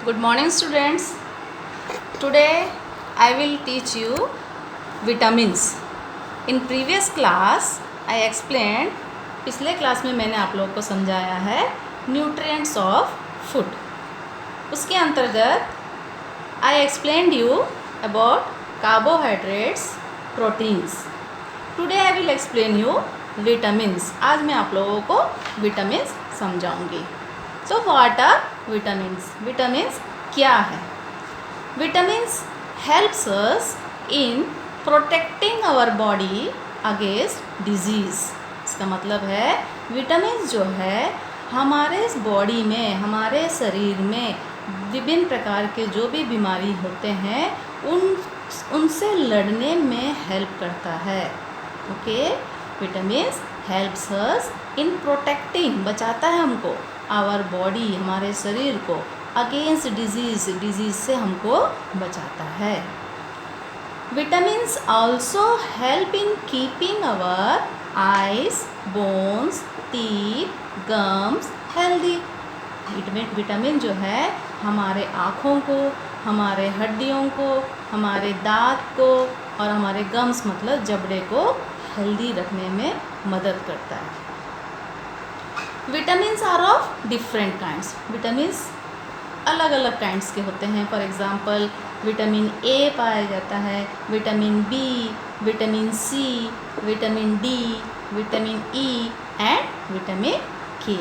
Good morning students. Today I will teach you vitamins. In previous class I explained, पिछले class में मैंने आप लोगों को समझाया है न्यूट्रिएंट्स ऑफ फूड. उसके अंतर्गत I explained you about carbohydrates, proteins. Today I will explain you vitamins. आज मैं आप लोगों को vitamins समझाऊंगी. So what are vitamins? Vitamins क्या है? Vitamins helps us in protecting our body against disease. इसका मतलब है विटामिन जो है हमारे बॉडी में, हमारे शरीर में विभिन्न प्रकार के जो भी बीमारी होते हैं उनसे लड़ने में हेल्प करता है. Okay, vitamins helps us in protecting, बचाता है हमको, आवर बॉडी, हमारे शरीर को, अगेंस्ट डिजीज़ से हमको बचाता है. Vitamins also help in keeping our eyes, bones, teeth, gums healthy. Vitamin जो है हमारे आँखों को, हमारे हड्डियों को, हमारे दांत को और हमारे गम्स मतलब जबड़े को हेल्दी रखने में मदद करता है. Vitamins are of different kinds. Vitamins अलग अलग काइंड्स के होते हैं. फॉर एग्जांपल विटामिन ए पाया जाता है, vitamin B, vitamin C, vitamin D, vitamin E and vitamin K.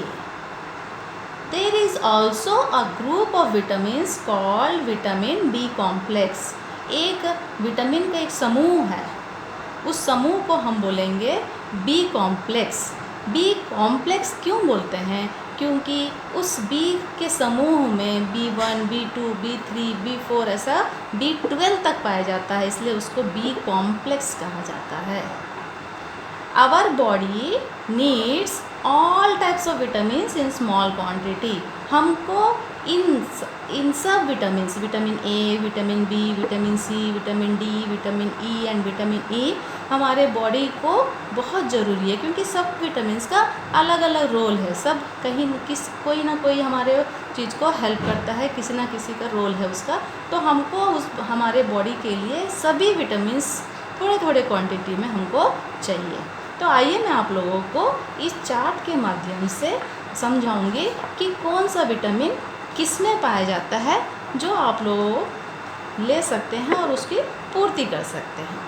There is also a group of vitamins called vitamin B complex. एक vitamin का एक समूह है, उस समूह को हम बोलेंगे बी कॉम्प्लेक्स. बी कॉम्प्लेक्स क्यों बोलते हैं? क्योंकि उस बी के समूह में B1, B2, B3, B4 ऐसा B12 तक पाया जाता है, इसलिए उसको बी कॉम्प्लेक्स कहा जाता है. Our body needs all types of vitamins in small quantity. हमको इन सब vitamins, vitamin A, vitamin B, vitamin C, vitamin D, vitamin E and vitamin E हमारे बॉडी को बहुत ज़रूरी है, क्योंकि सब विटामिन्स का अलग अलग रोल है. सब कहीं कोई ना कोई हमारे चीज़ को हेल्प करता है, किसी ना किसी का रोल है उसका. तो हमको हमारे बॉडी के लिए सभी विटामिन्स थोड़े थोड़े क्वांटिटी में हमको चाहिए. तो आइए मैं आप लोगों को इस चार्ट के माध्यम से समझाऊंगी कि कौन सा विटामिन किस में पाया जाता है, जो आप लोग ले सकते हैं और उसकी पूर्ति कर सकते हैं.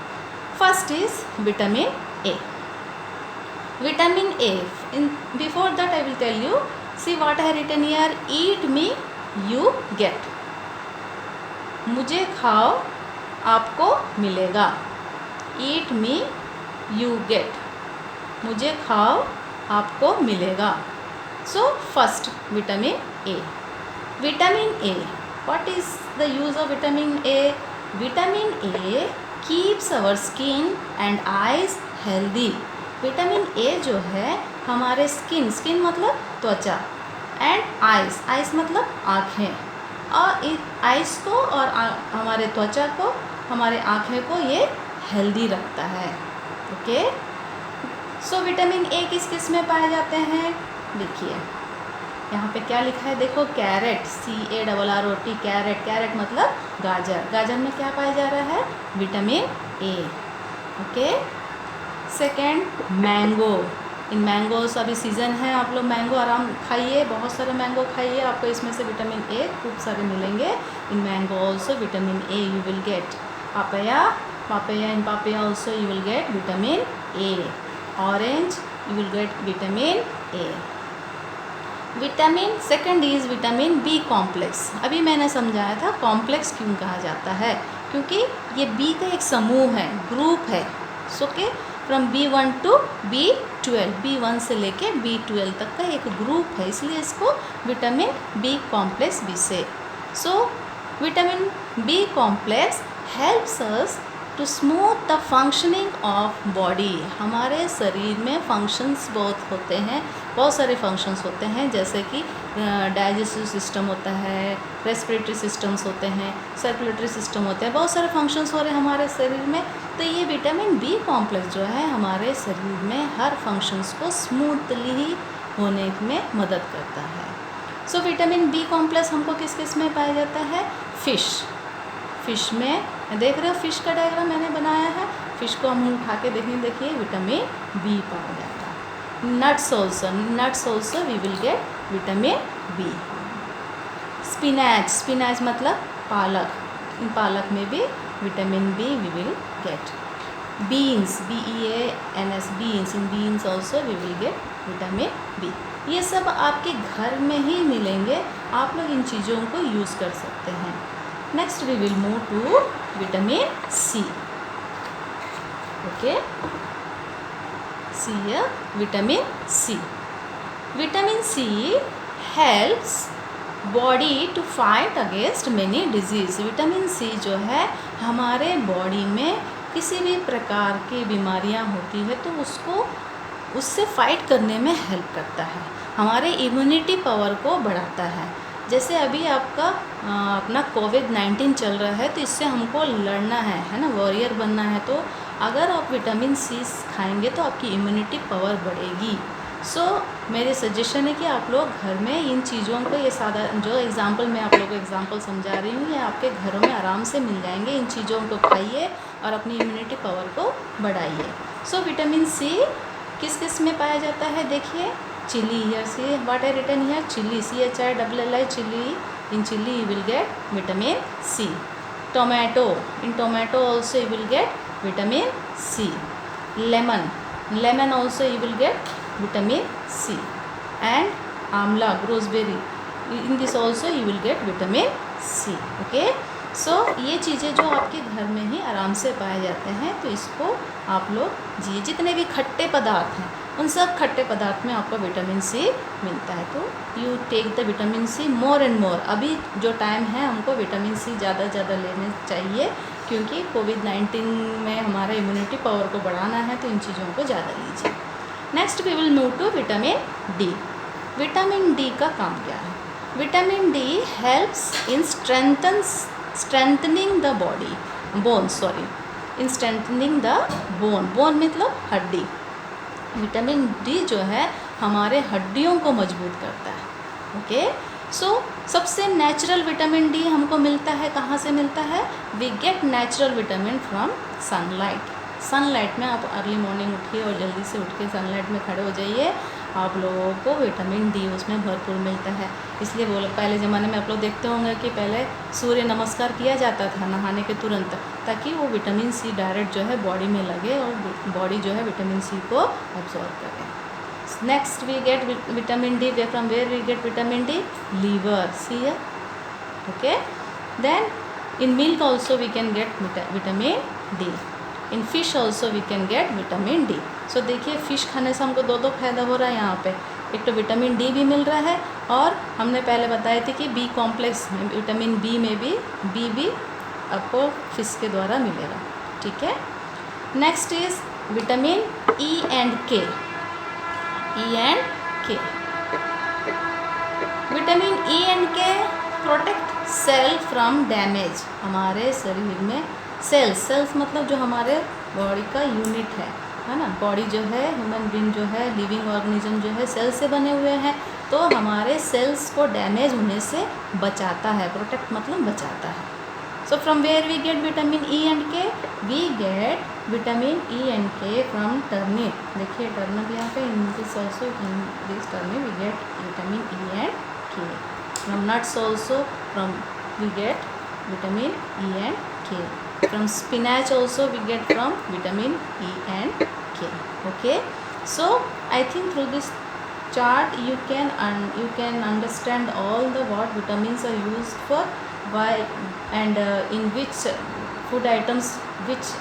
First is vitamin A. Vitamin A, in before that I will tell you, see what I written here, eat me you get. मुझे खाओ आपको मिलेगा. ईट मी यू गेट, मुझे खाओ आपको मिलेगा. So first vitamin A. Vitamin A, what is the use of vitamin A? Vitamin A keeps our skin and eyes healthy. Vitamin A जो है हमारे स्किन मतलब त्वचा, एंड आइज मतलब आँखें, और आइज को और हमारे त्वचा को, हमारे आँखें को ये हेल्दी रखता है. ओके, सो विटामिन ए किस किस में पाए जाते हैं? देखिए यहाँ पे क्या लिखा है, देखो, कैरेट, CARROT, कैरेट. कैरेट मतलब गाजर. गाजर में क्या पाया जा रहा है? Vitamin A. Okay, second mango. In mangoes अभी सीज़न है, आप लोग मैंगो आराम खाइए, बहुत सारे मैंगो खाइए, आपको इसमें से विटामिन ए खूब सारे मिलेंगे. In mango also vitamin A you will gate. papaya, in papaya also you will get vitamin A. Orange you will get vitamin A. Vitamin second is vitamin B complex. अभी मैंने समझाया था complex क्यों कहा जाता है, क्योंकि ये बी का एक समूह है, ग्रुप है. Okay, from B1 to B12, B1 से लेके B12 तक का एक ग्रुप है, इसलिए इसको विटामिन बी कॉम्प्लेक्स भी से. So vitamin B complex helps us to smooth the functioning of body. हमारे शरीर में फंक्शंस बहुत होते हैं, बहुत सारे फंक्शंस होते हैं, जैसे कि डाइजेस्टिव सिस्टम होता है, रेस्पिरेटरी सिस्टम्स होते हैं, सर्कुलेटरी सिस्टम होते हैं, बहुत सारे फंक्शंस हो रहे हैं हमारे शरीर में. तो ये विटामिन बी कॉम्प्लेक्स जो है हमारे शरीर में हर फंक्शंस को स्मूथली होने में मदद करता है. सो विटामिन बी कॉम्प्लेक्स हमको किस किस में पाया जाता है? फिश में देख रहे हो, फिश का डायग्राम मैंने बनाया है। फिश को हम उठा के देखें, देखिए विटामिन बी पाया जाता है। Nuts also we will get vitamin B. Spinach मतलब पालक, इन पालक में भी vitamin B we will get. Beans, BEANS, beans, in beans also we will get vitamin B. ये सब आपके घर में ही मिलेंगे, आप लोग इन चीज़ों को यूज़ कर सकते हैं। Next we will move to vitamin C. Okay, C है vitamin C. Vitamin C helps body to fight against many disease. Vitamin C जो है हमारे बॉडी में किसी भी प्रकार की बीमारियां होती है तो उससे फाइट करने में हेल्प करता है, हमारे इम्यूनिटी पावर को बढ़ाता है। जैसे अभी आपका अपना कोविड-19 चल रहा है तो इससे हमको लड़ना है ना, वॉरियर बनना है। तो अगर आप विटामिन सी खाएंगे तो आपकी इम्यूनिटी पावर बढ़ेगी। सो मेरी सजेशन है कि आप लोग घर में इन चीज़ों को, ये सादा जो एग्जांपल मैं आप लोगों को एग्जांपल समझा रही हूँ, ये आपके घरों में आराम से मिल जाएंगे। इन चीज़ों को खाइए और अपनी इम्यूनिटी पावर को बढ़ाइए। सो विटामिन सी किस किस में पाया जाता है? देखिए, chilli, here see what I written here, chilli, CHILLI, chilli. In chilli you will get vitamin C. Tomato, in tomato also you will get vitamin C. Lemon also you will get vitamin C. And amla, gooseberry, in this also you will get vitamin C. Okay, so ये चीज़ें जो आपके घर में ही आराम से पाए जाते हैं तो इसको आप लोग जितने भी खट्टे पदार्थ हैं उन सब खट्टे पदार्थ में आपको विटामिन सी मिलता है। तो you take the vitamin C more and more. अभी जो टाइम है हमको विटामिन सी ज़्यादा लेने चाहिए, क्योंकि कोविड-19 में हमारा इम्यूनिटी पावर को बढ़ाना है, तो इन चीज़ों को ज़्यादा लीजिए। Next we will move to vitamin D. Vitamin D का काम क्या है? Vitamin D helps in strengthening the bone मतलब हड्डी। विटामिन डी जो है हमारे हड्डियों को मजबूत करता है। ओके, सो सबसे नेचुरल विटामिन डी हमको मिलता है, कहाँ से मिलता है? We get natural vitamin from sunlight में। आप अर्ली मॉर्निंग उठिए और जल्दी से उठ के सनलाइट में खड़े हो जाइए, आप लोगों को विटामिन डी उसमें भरपूर मिलता है। इसलिए बोलो, पहले ज़माने में आप लोग देखते होंगे कि पहले सूर्य नमस्कार किया जाता था नहाने के तुरंत, ताकि वो विटामिन सी डायरेक्ट जो है बॉडी में लगे और बॉडी जो है विटामिन सी को एब्जॉर्ब करे। Next we get vitamin D from where we get vitamin D? Liver, सी है। Okay, then in milk also we can get vitamin D. In fish also we can get vitamin D. So देखिए, fish खाने से हमको दो फायदा हो रहा है यहाँ पे। एक तो विटामिन डी भी मिल रहा है, और हमने पहले बताए थे कि बी कॉम्प्लेक्स विटामिन बी में भी आपको फिश के द्वारा मिलेगा। ठीक है, next is vitamin E and के। विटामिन ई एंड के प्रोटेक्ट सेल फ्रॉम डैमेज। हमारे शरीर में सेल्स मतलब जो हमारे बॉडी का यूनिट है ना। बॉडी जो है, ह्यूमन बीइंग जो है, लिविंग ऑर्गेनिज्म जो है, सेल से बने हुए हैं, तो हमारे सेल्स को डैमेज होने से बचाता है। प्रोटेक्ट मतलब बचाता है। So from where we get vitamin E and K? We get vitamin E and K from turnip. देखिए टर्निप यहाँ पे, in this also, in this turnip we get vitamin E and K. From nuts also we get vitamin E and K. From spinach also we get from vitamin E and K. Okay, so I think through this chart you can understand all the what vitamins are used for, why, and in which food items which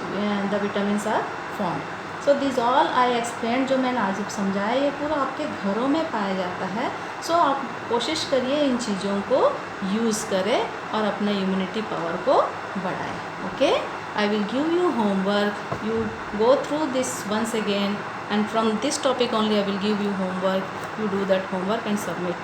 the vitamins are found. So these all I explained, जो मैंने आज समझाया, ये पूरा आपके घरों में पाया जाता है। सो आप कोशिश करिए इन चीज़ों को यूज़ करें और अपना इम्यूनिटी पावर को बढ़ाएं। Okay, I will give you homework. You go through this once again, and from this topic only I will give you homework. You do that homework and submit.